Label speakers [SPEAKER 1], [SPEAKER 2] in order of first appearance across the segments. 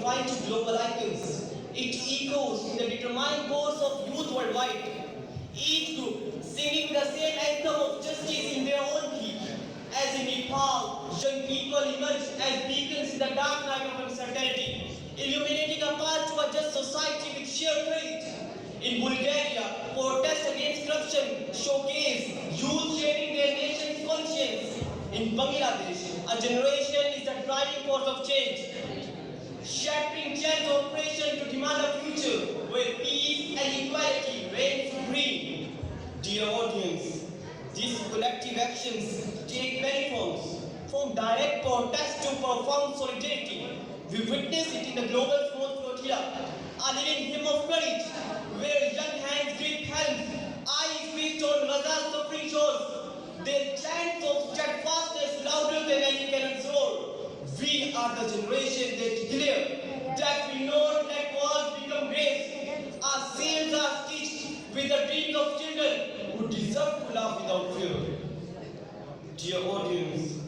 [SPEAKER 1] intertwined to global icons. It echoes in the determined course of youth worldwide. Each group singing the same anthem of justice in their own key. As in Nepal, young people emerge as beacons in the dark night of uncertainty, illuminating a path to a just society with sheer courage. In Bulgaria, protests against corruption showcase youth shaping their nation's conscience. In Bangladesh, a generation is the driving force of change, shattering chains of oppression to demand a future where peace and equality reign supreme. Dear audience, these collective actions take many forms, from direct protest to profound solidarity. We witness it in the global small flotilla, a living hymn of courage, where young hands grip helms, eyes fixed on Gaza's suffering shores, their chants of steadfastness louder than any cannon's roar. We are the generation that declare that we not let walls become graves. Our sails are stitched with the dreams of children who deserve to laugh without fear. Dear audience,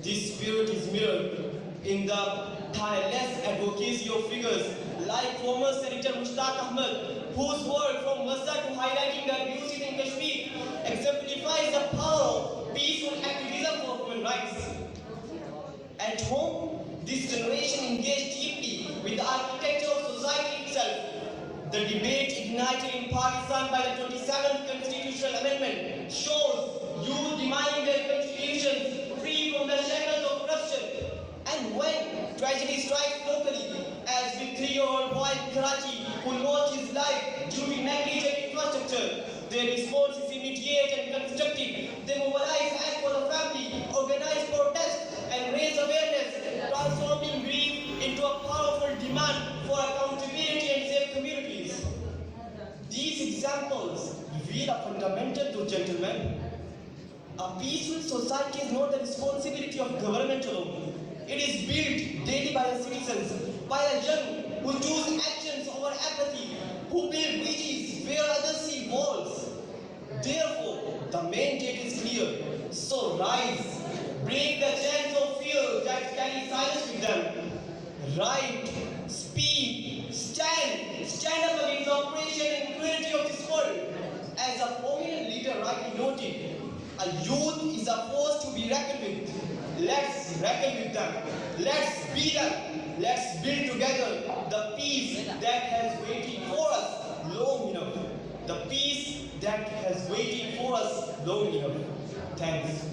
[SPEAKER 1] this spirit is mirrored in the tireless advocacy of figures like former Senator Mushtaq Ahmed, whose work from Gaza to highlighting the abuses in Kashmir exemplifies the power of peaceful activism for human rights. At home, this generation engaged deeply with the architecture of society itself. The debate ignited in Pakistan by the 27th Constitutional Amendment shows youth demanding their constitutions free from the shackles of corruption. And when tragedy strikes locally, as with 3-year-old boy in Karachi who lost his life due to negligent infrastructure, their response is immediate and constructive. They mobilize, act for the family, organize protests, and raise awareness, transforming grief into a powerful demand for accountability and safe communities. These examples reveal a fundamental truth, gentlemen. A peaceful society is not the responsibility of government alone. It is built daily by the citizens, by the young who choose actions over apathy, who build bridges where others see walls. Therefore, the mandate is clear. So rise, break the chains of fear that carry silence with them. Write, speak, stand up against the oppression and cruelty of this world. As a prominent leader rightly noted, a youth is a force to be reckoned with. Let's reckon with them. Let's be them. Let's build together the peace that has waited for us long enough. The peace that has waited for us long enough. Thanks.